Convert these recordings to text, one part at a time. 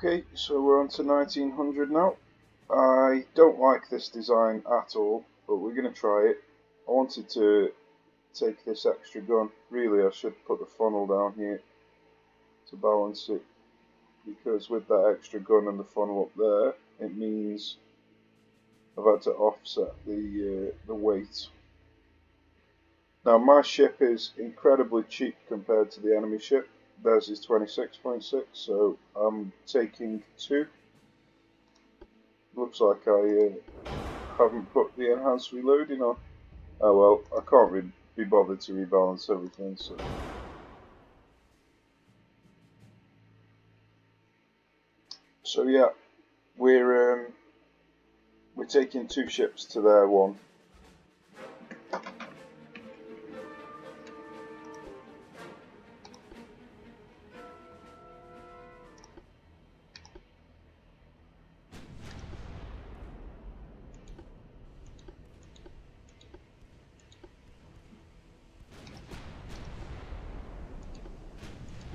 Okay, so we're on to 1900 now. I don't like this design at all, but we're going to try it. I wanted to take this extra gun. Really, I should put the funnel down here to balance it, because with that extra gun and the funnel up there, it means I've had to offset the weight. Now my ship is incredibly cheap compared to the enemy ship. Theirs is 26.6, so I'm taking 2. Looks like I haven't put the enhanced reloading on. Oh well, I can't be bothered to rebalance everything, so yeah, we're taking 2 ships to their 1.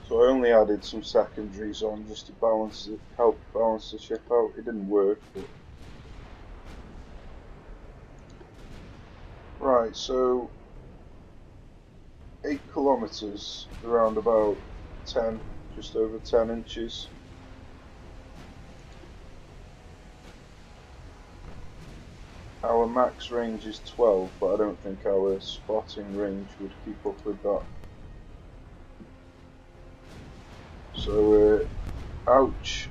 So I only added some secondaries on just to balance it, help balance the ship out. It didn't work, but right. So 8 kilometers, around about 10, just over 10 inches. Our max range is 12, but I don't think our spotting range would keep up with that. So, ouch.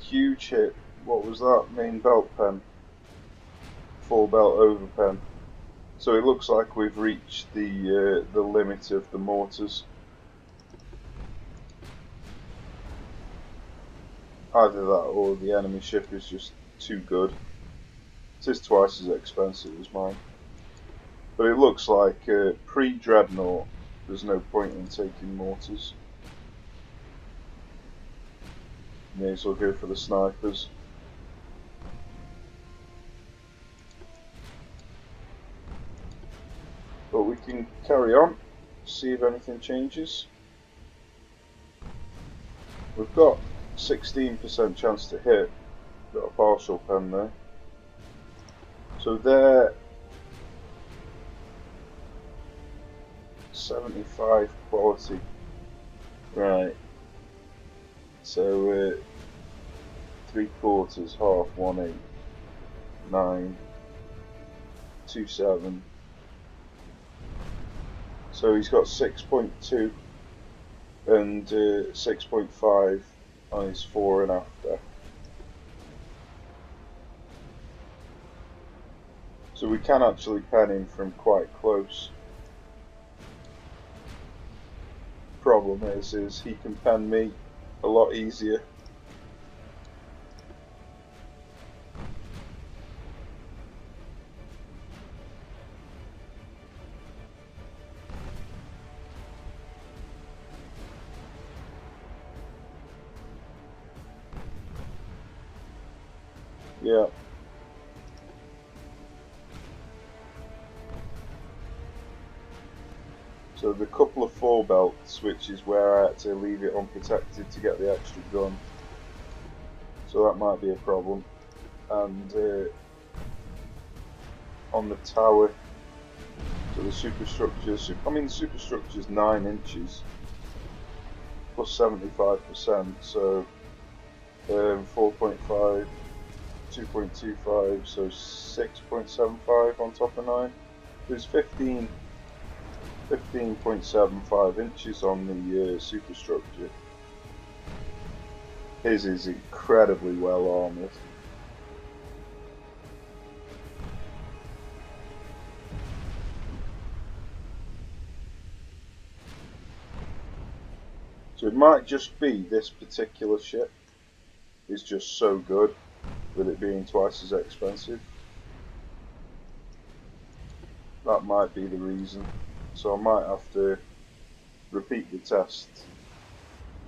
Huge hit. What was that? Main belt pen. Full belt over pen. So it looks like we've reached the limit of the mortars. Either that or the enemy ship is just too good. It is twice as expensive as mine. But it looks like pre-Dreadnought, there's no point in taking mortars. May as well go for the snipers. But we can carry on, see if anything changes. We've got 16% chance to hit. Got a partial pen there. So they're 75 quality. Right. So 3/4, half, 1/8, 9, 2/7. So he's got 6.2 and 6.5 on his fore and after. So we can actually pen him from quite close. Problem is he can pen me a lot easier. Yeah. So the couple of 4 belts, which is where I had to leave it unprotected to get the extra gun. So that might be a problem. And on the tower, so the superstructure, the superstructure is 9 inches plus 75%, so 4.5, 2.25, so 6.75 on top of 9. There's 15.75 inches on the superstructure. His is incredibly well armoured. So it might just be this particular ship is just so good, with it being twice as expensive. That might be the reason. So I might have to repeat the test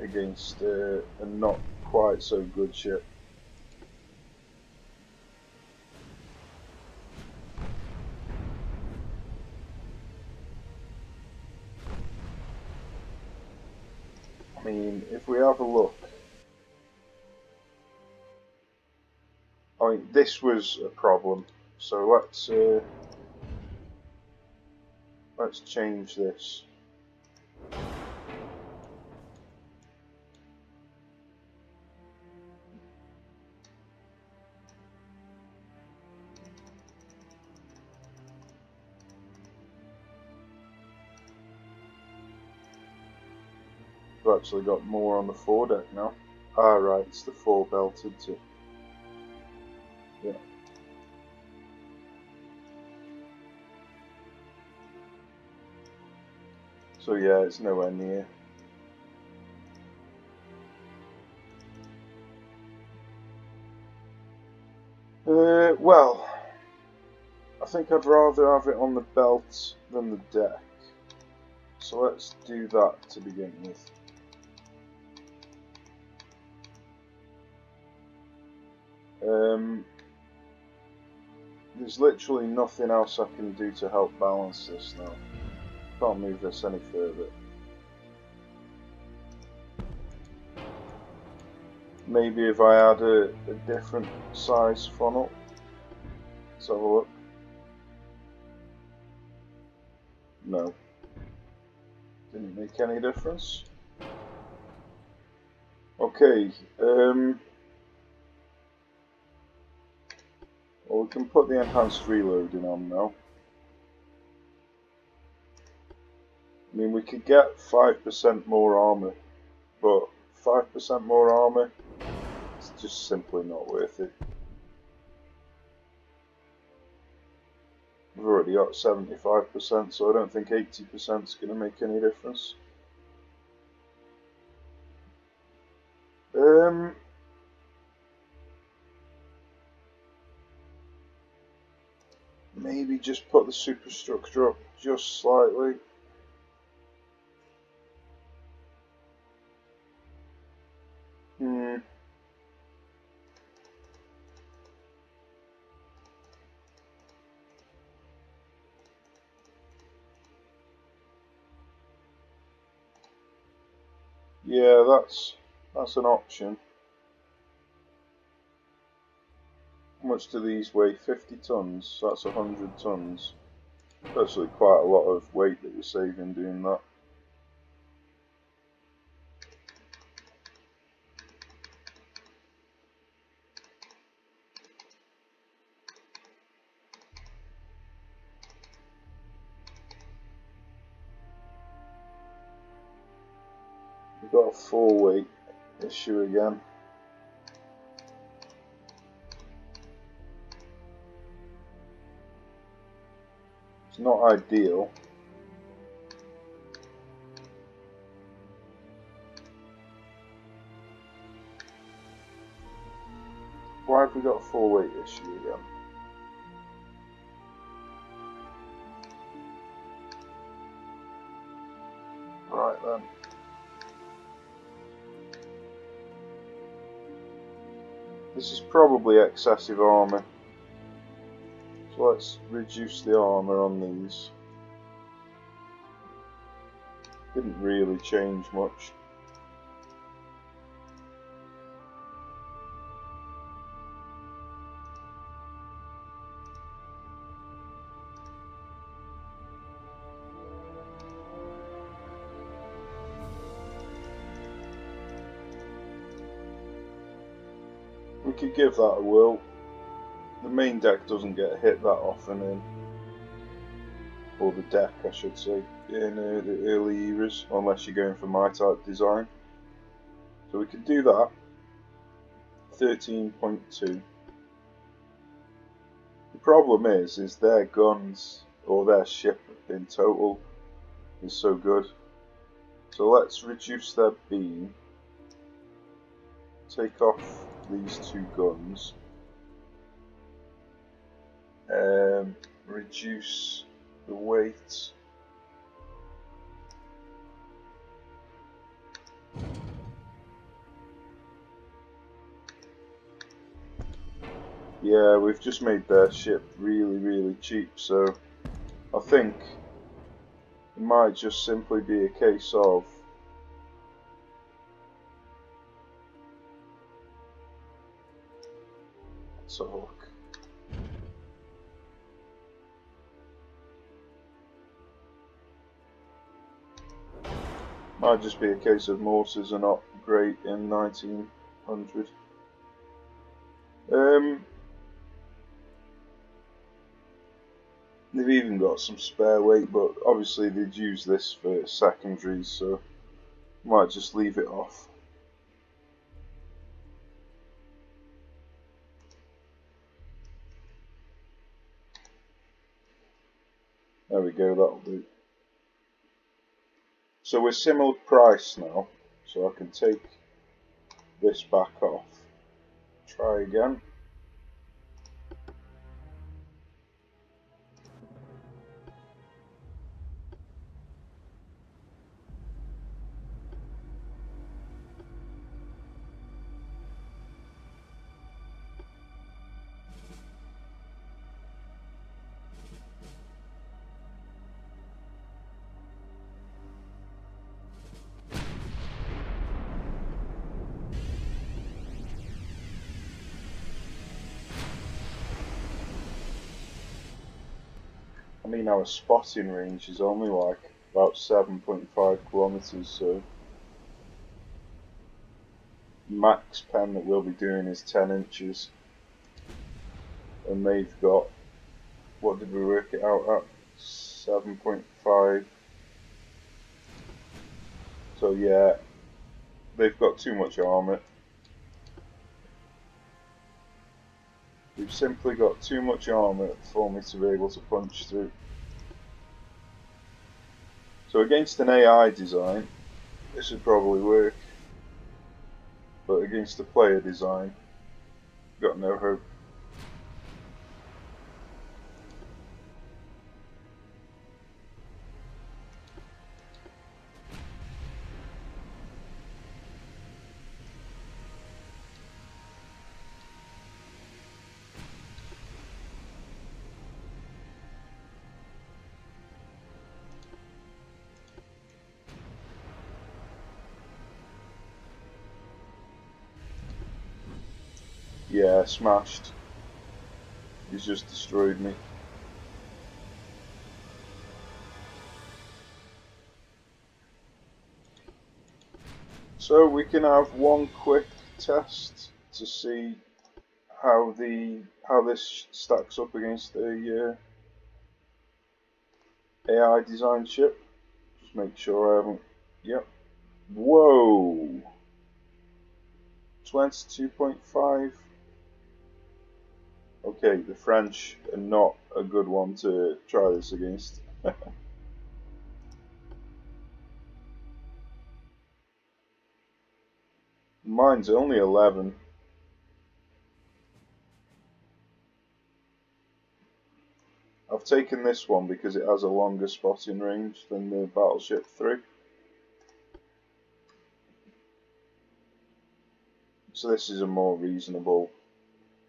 against a not quite so good ship. I mean, if we have a look point, this was a problem. So let's change this. We've actually got more on the foredeck now. Ah, right, it's the four belted to. Yeah. So yeah, it's nowhere near. Well, I think I'd rather have it on the belt than the deck. So let's do that to begin with. There's literally nothing else I can do to help balance this now. Can't move this any further. Maybe if I add a different size funnel. Let's have a look. No. Didn't make any difference. Okay, well, we can put the enhanced reloading on now. I mean, we could get 5% more armor, but 5% more armor, it's just simply not worth it. We've already got 75%, so I don't think 80% is going to make any difference. Maybe just put the superstructure up just slightly. Yeah, that's an option. How much do these weigh? 50 tons, so that's 100 tons. That's actually quite a lot of weight that we're saving doing that. We've got a 4-weight issue again. It's not ideal. Why have we got a 4-weight issue again? Right then. This is probably excessive armor. So let's reduce the armor on these. Didn't really change much. We could give that a whirl. The main deck doesn't get hit that often in, or the deck I should say, in the early eras, unless you're going for my type design. So we could do that. 13.2. The problem is their guns, or their ship in total, is so good. So let's reduce their beam. Take off these 2 guns. Reduce the weight. Yeah, we've just made their ship really cheap, so I think it might just simply be a case of Let's have a look. Might just be a case of mortars are not great in 1900. They've even got some spare weight, but obviously they'd use this for secondaries, so might just leave it off. There we go, that'll do. So we're similar price now, so I can take this back off. Try again. I mean, our spotting range is only like about 7.5 kilometers, so max pen that we'll be doing is 10 inches. And they've got, what did we work it out at? 7.5. So yeah, they've got too much armour. We've simply got too much armour for me to be able to punch through. So against an AI design, this would probably work. But against a player design, got no hope. Yeah, smashed. He's just destroyed me. So we can have one quick test to see how this stacks up against a AI design ship. Just make sure I haven't. Yep. Whoa. 22.5. Okay, the French are not a good one to try this against. Mine's only 11. I've taken this one because it has a longer spotting range than the Battleship 3. So this is a more reasonable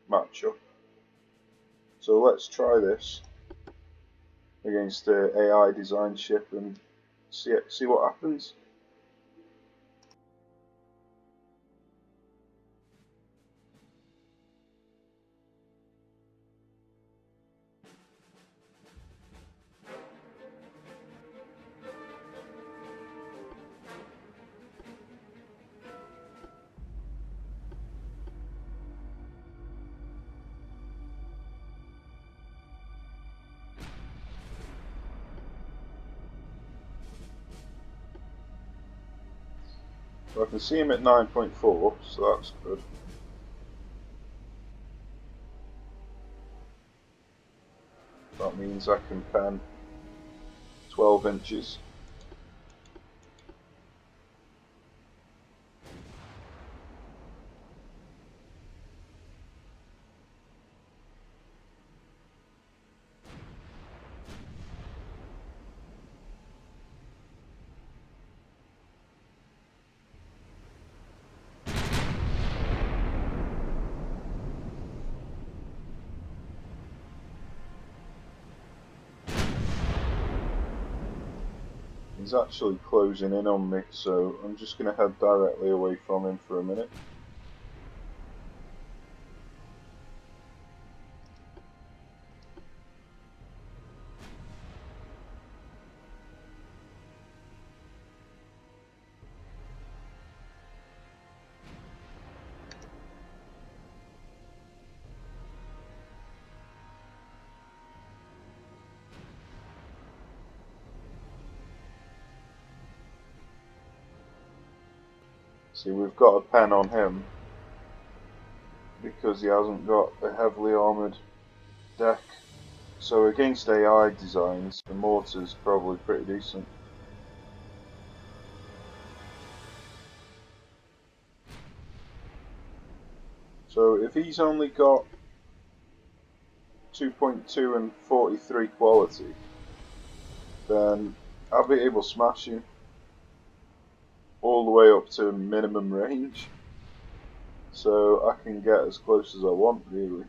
matchup. So let's try this against the AI design ship and see what happens. So I can see him at 9.4, so that's good. That means I can pen 12 inches. He's actually closing in on me, so I'm just going to head directly away from him for a minute. See, we've got a pen on him because he hasn't got a heavily armoured deck. So against AI designs, the mortar's probably pretty decent. So if he's only got 2.2 and 43 quality, then I'll be able to smash him all the way up to minimum range. So I can get as close as I want, really.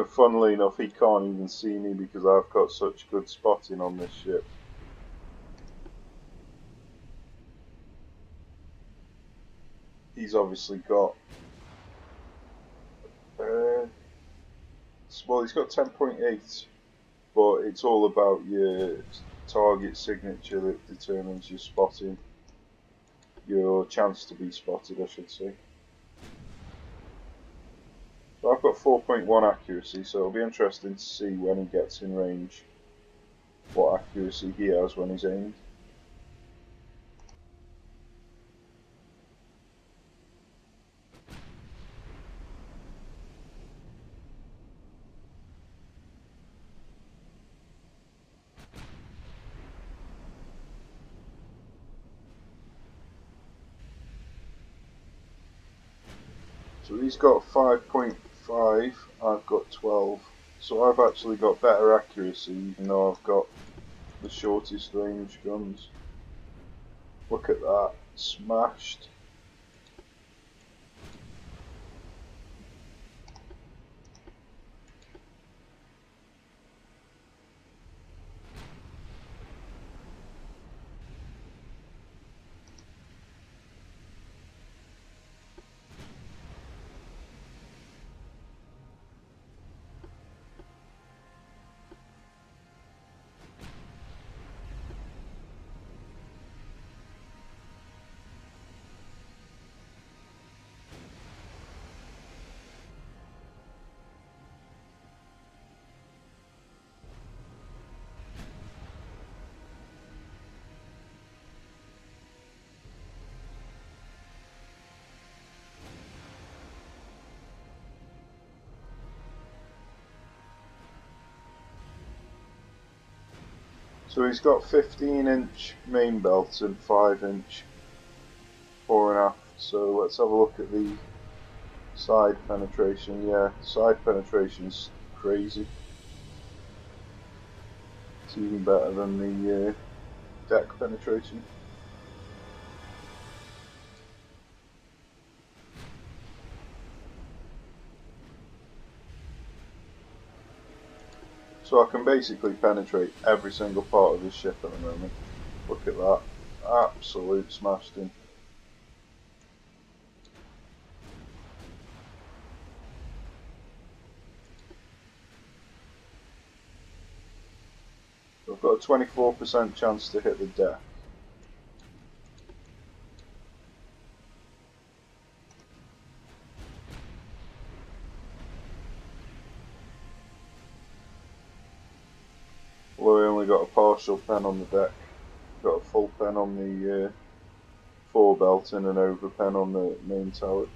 Funnily enough, he can't even see me because I've got such good spotting on this ship. He's obviously got... well, he's got 10.8, but it's all about your target signature that determines your spotting. Your chance to be spotted, I should say. So I've got 4.1 accuracy, so it'll be interesting to see when he gets in range what accuracy he has when he's aimed. So he's got 5.5, I've got 12. So I've actually got better accuracy even though I've got the shortest range guns. Look at that, smashed. So he's got 15-inch main belt and 5-inch fore and aft. So let's have a look at the side penetration. Yeah, side penetration's crazy. It's even better than the deck penetration. So I can basically penetrate every single part of his ship at the moment. Look at that. Absolute smashed in. I've got a 24% chance to hit the deck. Although I only got a partial pen on the deck. Got a full pen on the fore belt and an over pen on the main turret.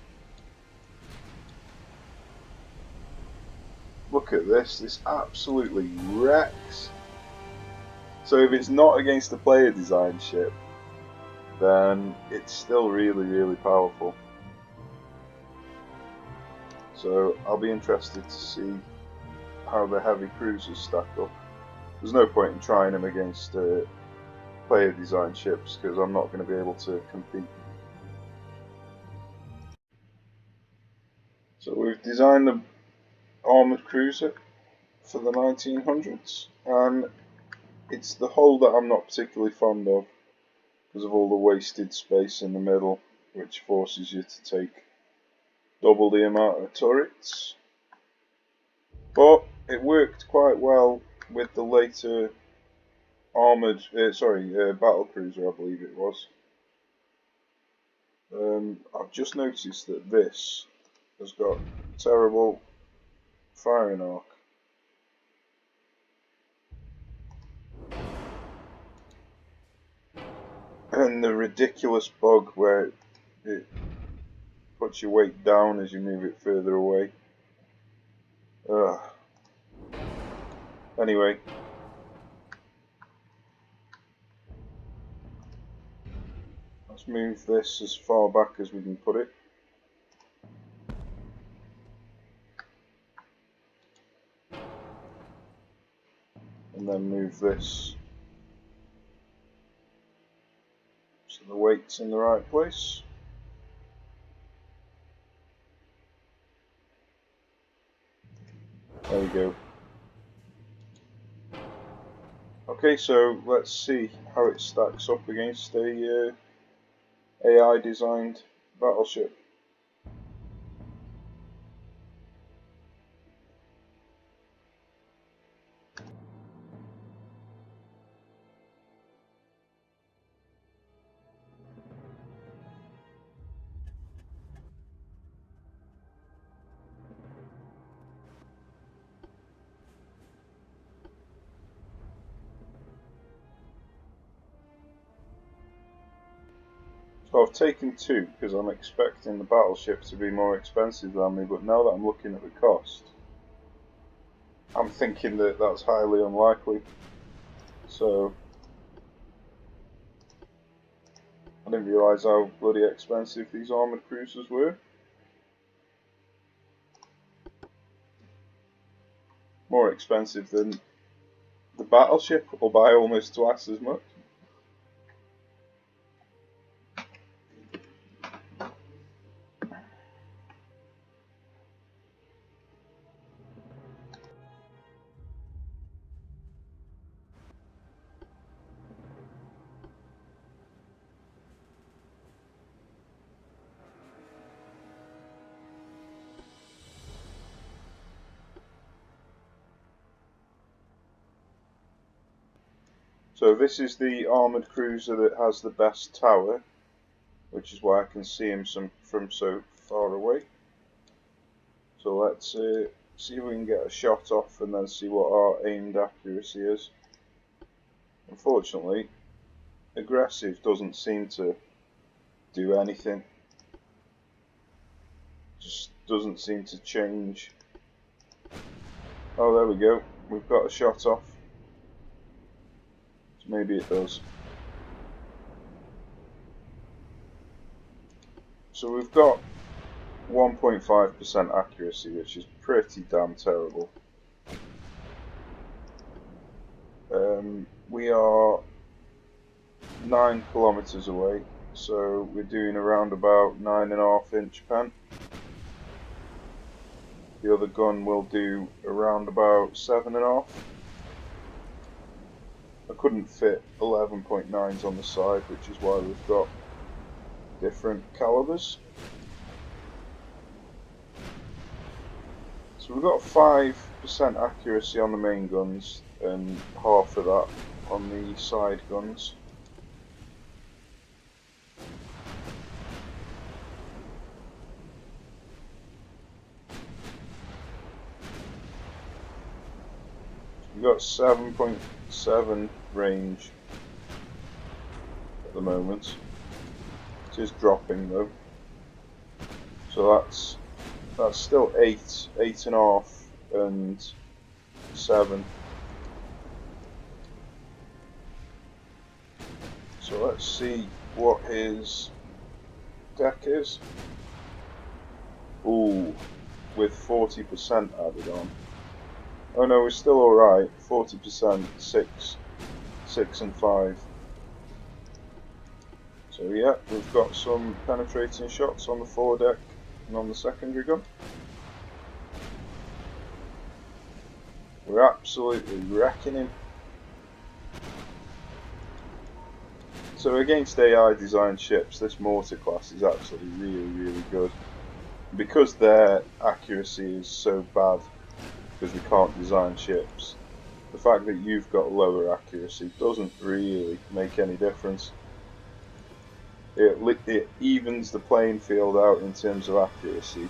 Look at this, this absolutely wrecks. So if it's not against a player design ship, then it's still really, really powerful. So I'll be interested to see how the heavy cruisers stack up. There's no point in trying them against player design ships because I'm not going to be able to compete. So we've designed the armoured cruiser for the 1900s, and it's the hull that I'm not particularly fond of because of all the wasted space in the middle, which forces you to take double the amount of turrets. But it worked quite well with the later armoured, battle cruiser, I believe it was. I've just noticed that this has got terrible firing arc. and the ridiculous bug where it puts your weight down as you move it further away. Ugh. Anyway. Let's move this as far back as we can put it. And then move this so the weight's in the right place. There we go. Okay, so let's see how it stacks up against a AI designed battleship. So I've taken two because I'm expecting the battleship to be more expensive than me, but now that I'm looking at the cost, I'm thinking that that's highly unlikely. So I didn't realise how bloody expensive these armoured cruisers were. More expensive than the battleship, or by almost twice as much. So this is the armoured cruiser that has the best tower, which is why I can see him from so far away. So let's see if we can get a shot off and then see what our aimed accuracy is. Unfortunately, aggressive doesn't seem to do anything. Just doesn't seem to change. Oh, there we go. We've got a shot off. So maybe it does. So we've got 1.5% accuracy, which is pretty damn terrible. We are 9 kilometers away, so we're doing around about 9.5 inch pen. The other gun will do around about 7.5. I couldn't fit 11.9s on the side, which is why we've got different calibers. So we've got 5% accuracy on the main guns and half of that on the side guns. We've got 7.7 range at the moment. It is dropping though. So that's still 8, 8.5 and 7. So let's see what his deck is. Ooh, with 40% added on. Oh no, we're still alright. 40%, 6 and 5. So yeah, we've got some penetrating shots on the foredeck and on the secondary gun. We're absolutely wrecking him. So against AI designed ships, this mortar class is actually really good. Because their accuracy is so bad, because we can't design ships, the fact that you've got lower accuracy doesn't really make any difference. It evens the playing field out in terms of accuracy,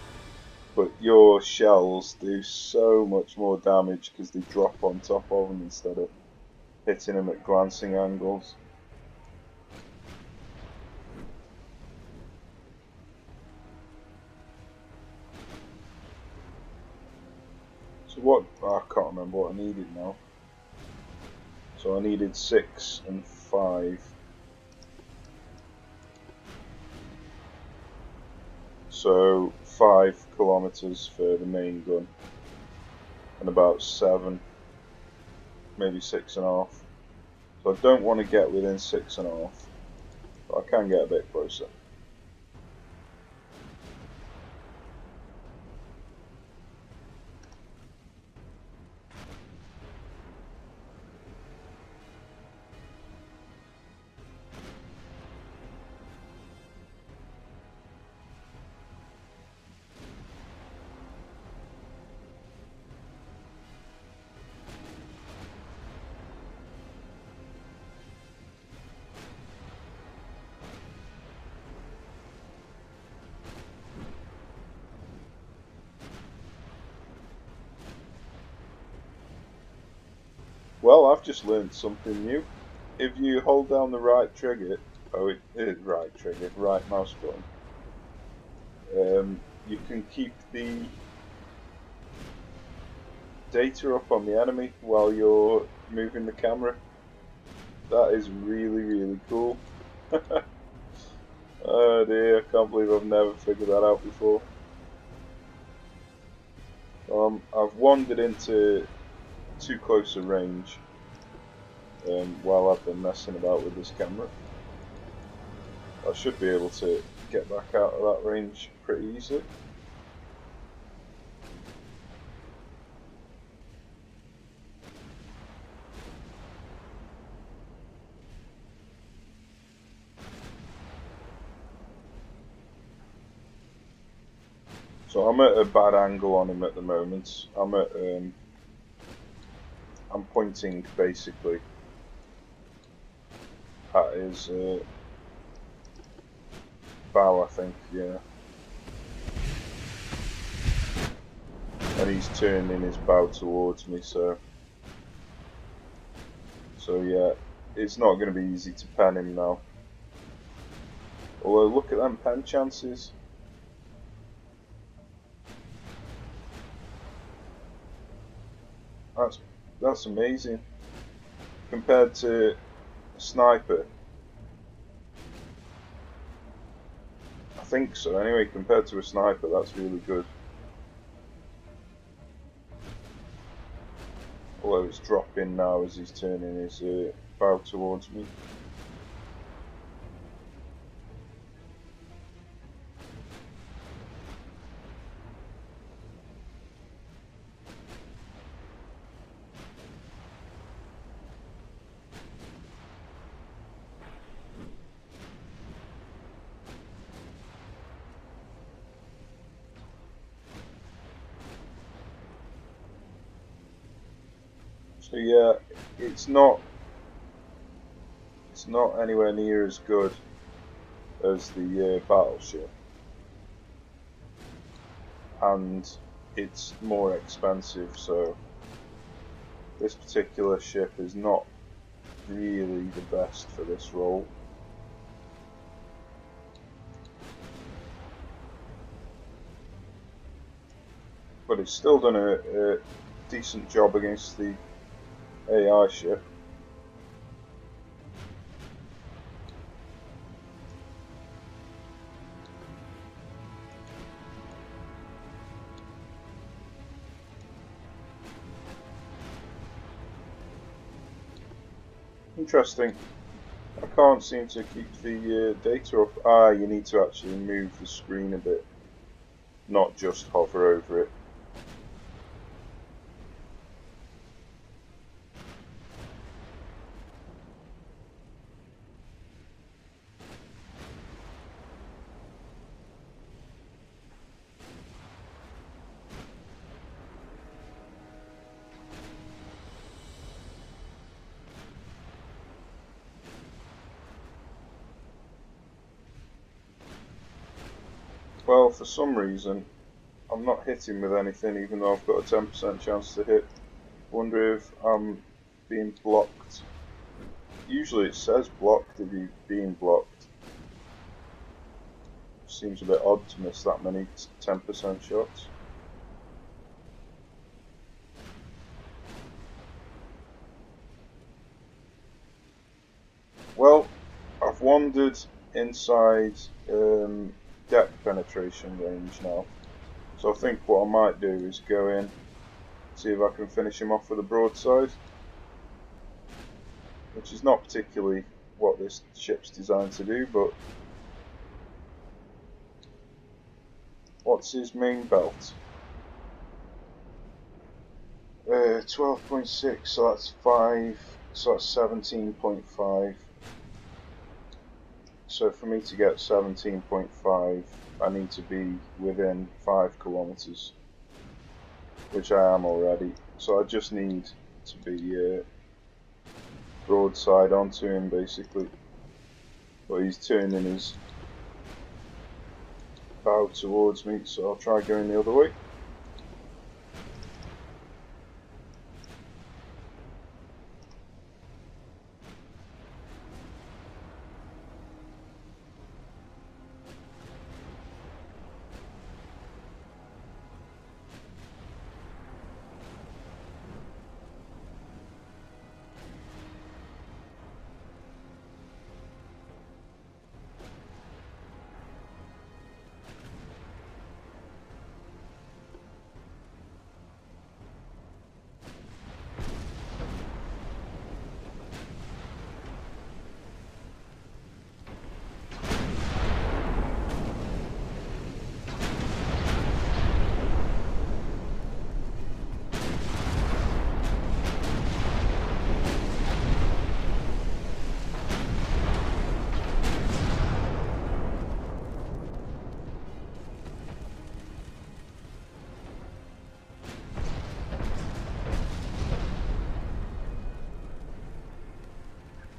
but your shells do so much more damage because they drop on top of them instead of hitting them at glancing angles. what I can't remember what I needed now. So I needed 6 and 5. So 5 kilometers for the main gun, and about 7, maybe 6.5. So I don't want to get within 6.5, but I can get a bit closer. Well, I've just learned something new. If you hold down the right trigger, right mouse button, you can keep the data up on the enemy while you're moving the camera. That is really, really cool. Oh dear, I can't believe I've never figured that out before. I've wandered into too close a range while I've been messing about with this camera. I should be able to get back out of that range pretty easily. So I'm at a bad angle on him at the moment. I'm pointing basically at his bow, I think, yeah. And he's turning his bow towards me, so yeah, it's not going to be easy to pen him now. Although look at them pen chances. That's amazing compared to a sniper. I think so. Anyway, compared to a sniper, that's really good. Although it's dropping now as he's turning his bow towards me. So yeah, it's not anywhere near as good as the battleship, and it's more expensive. So this particular ship is not really the best for this role. But it's still done a decent job against the AI ship. Interesting. I can't seem to keep the data up. Ah, you need to actually move the screen a bit, not just hover over it. Well, for some reason, I'm not hitting with anything, even though I've got a 10% chance to hit. Wonder if I'm being blocked. Usually it says blocked if you're being blocked. Seems a bit odd to miss that many 10% shots. wandered inside depth penetration range now. So I think what I might do is go in, see if I can finish him off with a broadside, which is not particularly what this ship's designed to do, but what's his main belt? 12.6, so that's 5, so that's 17.5. So for me to get 17.5, I need to be within 5 kilometers, which I am already. So I just need to be broadside onto him, basically. But he's turning his bow towards me, so I'll try going the other way.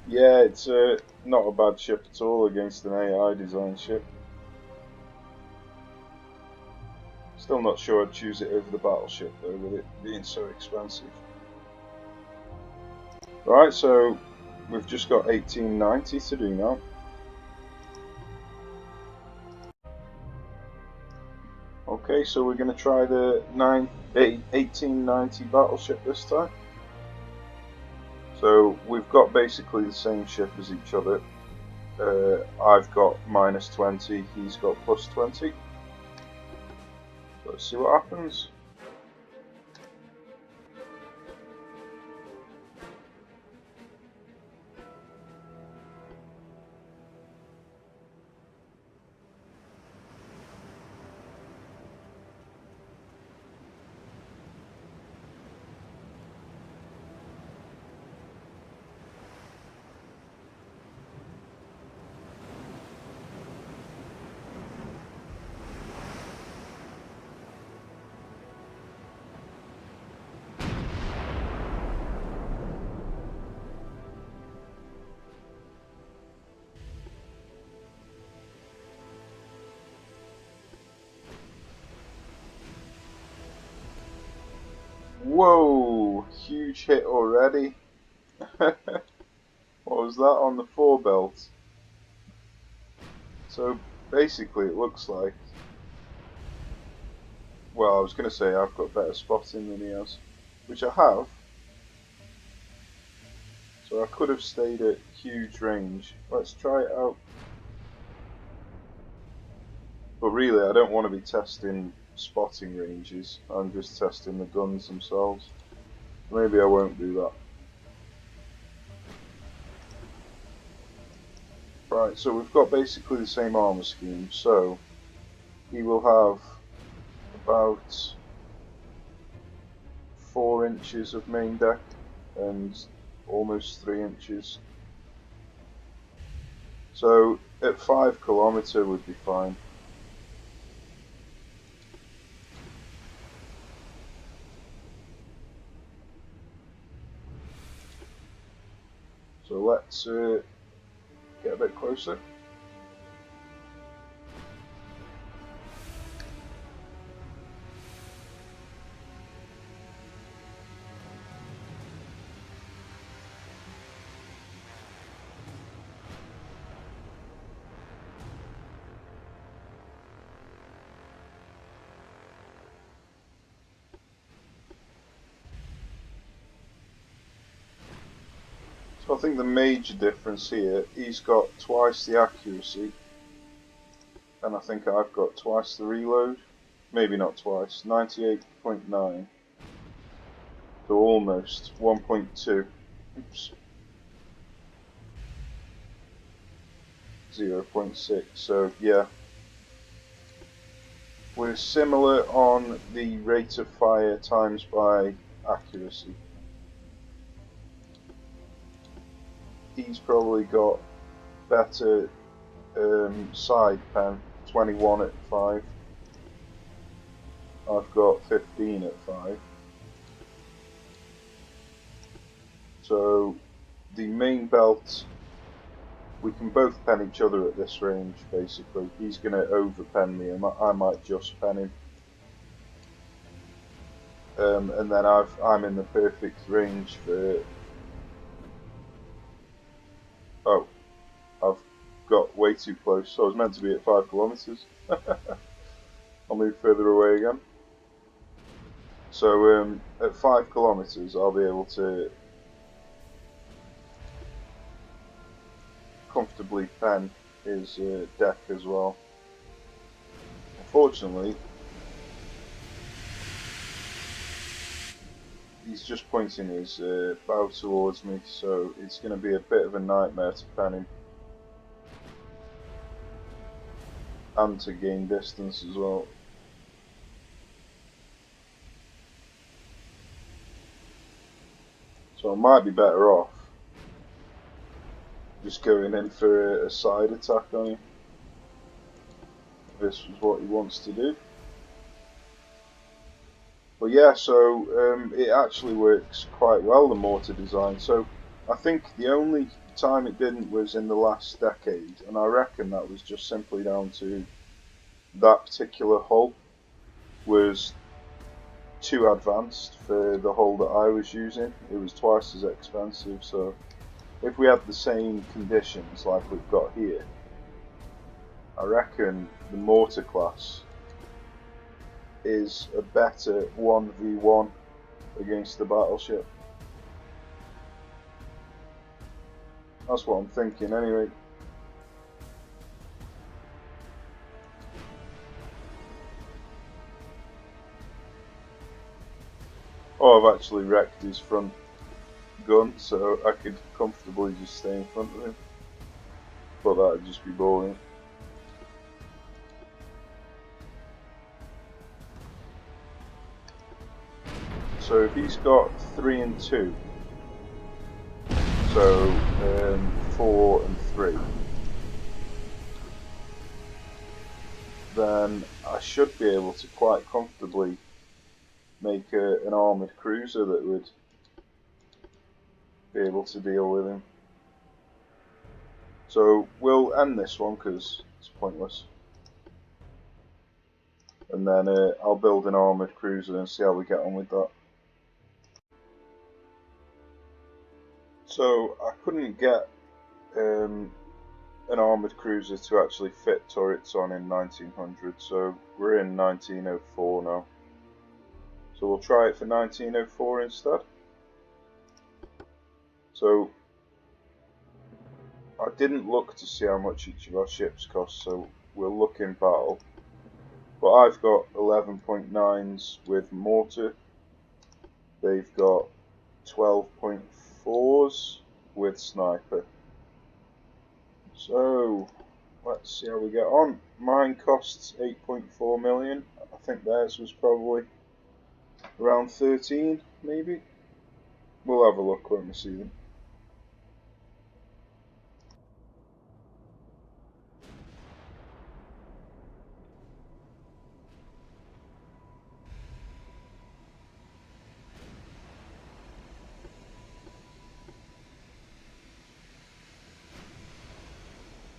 Yeah, it's not a bad ship at all against an AI designed ship. Still not sure I'd choose it over the battleship though, with it being so expensive. Right, so we've just got 1890 to do now. Okay, so we're going to try the 1890 battleship this time. So we've got basically the same ship as each other. I've got minus 20, he's got plus 20. So let's see what happens. Whoa, huge hit already. What was that on the forebelt? So basically it looks like, well, I was going to say I've got better spotting than he has, which I have. So I could have stayed at huge range. Let's try it out. But really I don't want to be testing spotting ranges, I'm just testing the guns themselves. Maybe I won't do that. Right, so we've got basically the same armour scheme, so he will have about 4 inches of main deck and almost 3 inches. So at 5 kilometer would be fine. So let's get a bit closer. So I think the major difference here, he's got twice the accuracy, and I think I've got twice the reload. Maybe not twice, 98.9. So almost 1.2. Oops. 0.6. So yeah, we're similar on the rate of fire times by accuracy. He's probably got better side pen, 21 at 5. I've got 15 at 5. So the main belt, we can both pen each other at this range basically. He's going to over pen me, and I might just pen him. And then I'm in the perfect range for... Oh, I've got way too close. So I was meant to be at 5 kilometers. I'll move further away again. So at 5 kilometers I'll be able to comfortably pen his deck as well. Unfortunately, he's just pointing his bow towards me, so it's going to be a bit of a nightmare to pen him. And to gain distance as well. So I might be better off just going in for a side attack on him. If this was what he wants to do. But yeah, so it actually works quite well, the mortar design. So I think the only time it didn't was in the last decade, and I reckon that was just simply down to that particular hull was too advanced for the hull that I was using. It was twice as expensive, so if we had the same conditions like we've got here, I reckon the mortar class is a better 1v1 against the battleship. That's what I'm thinking anyway. Oh, I've actually wrecked his front gun, so I could comfortably just stay in front of him. But that'd just be boring. So if he's got 3 and 2, so 4 and 3, then I should be able to quite comfortably make an armoured cruiser that would be able to deal with him. So we'll end this one because it's pointless. And then I'll build an armoured cruiser and see how we get on with that. So I couldn't get an armoured cruiser to actually fit turrets on in 1900, so we're in 1904 now. So we'll try it for 1904 instead. So I didn't look to see how much each of our ships cost, so we'll look in battle. But I've got 11.9s with mortar. They've got 12.4s with sniper. So let's see how we get on. Mine costs 8.4 million. I think theirs was probably around 13, maybe. We'll have a look when we see them.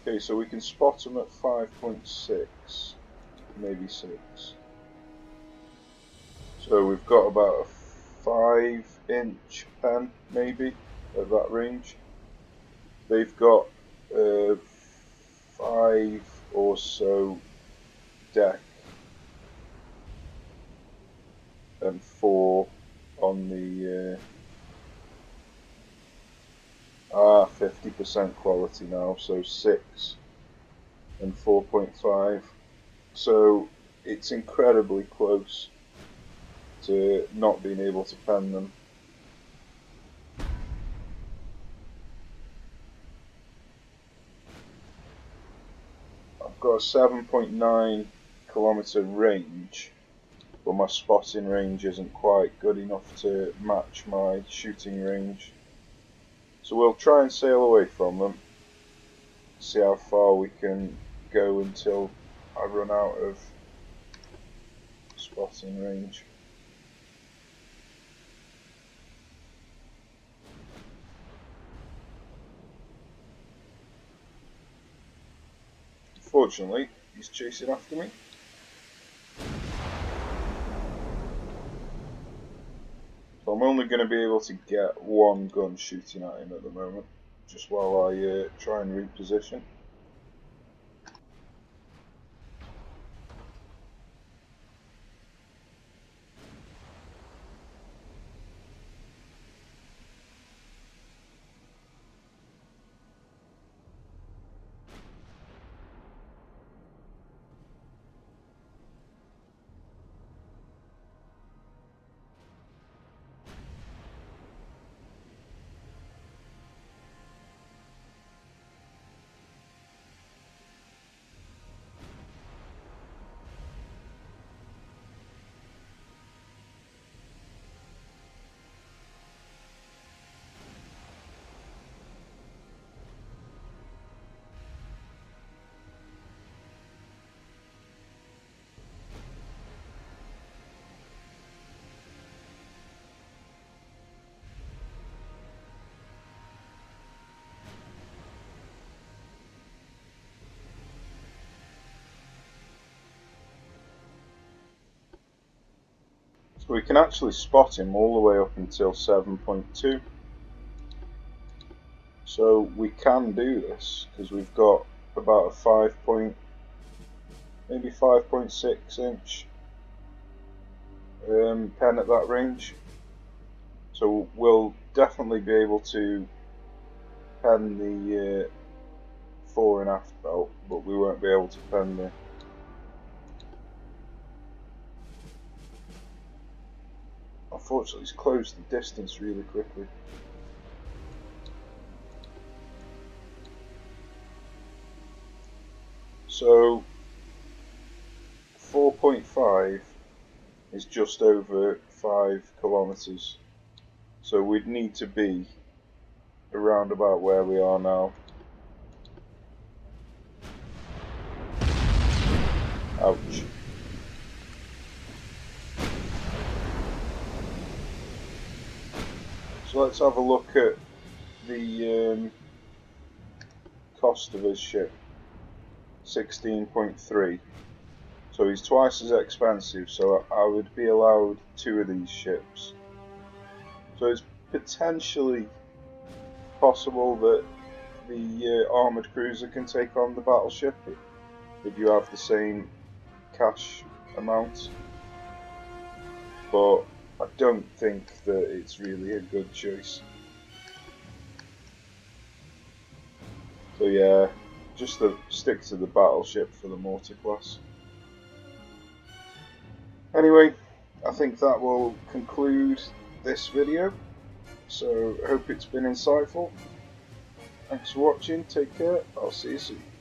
Okay, so we can spot them at 5.6, maybe 6. So we've got about a 5-inch pen, maybe, at that range. They've got 5 or so deck and 4 on the 50% quality now, so 6 and 4.5. So it's incredibly close to not being able to pen them. I've got a 7.9 kilometer range, but my spotting range isn't quite good enough to match my shooting range. So we'll try and sail away from them, see how far we can go until I run out of spotting range. Fortunately, he's chasing after me. So I'm only going to be able to get one gun shooting at him at the moment, just while I try and reposition. So we can actually spot him all the way up until 7.2. So we can do this because we've got about a maybe 5.6 inch pen at that range. So we'll definitely be able to pen the fore and aft belt, but we won't be able to pen the Unfortunately, it's closed the distance really quickly. So 4.5 is just over 5 kilometers. So we'd need to be around about where we are now. Ouch. So let's have a look at the cost of his ship. 16.3. So he's twice as expensive, so I would be allowed 2 of these ships. So it's potentially possible that the armoured cruiser can take on the battleship if you have the same cash amount. But I don't think that it's really a good choice. So yeah, just stick to the battleship for the mortar class. Anyway, I think that will conclude this video. So I hope it's been insightful. Thanks for watching, take care, I'll see you soon.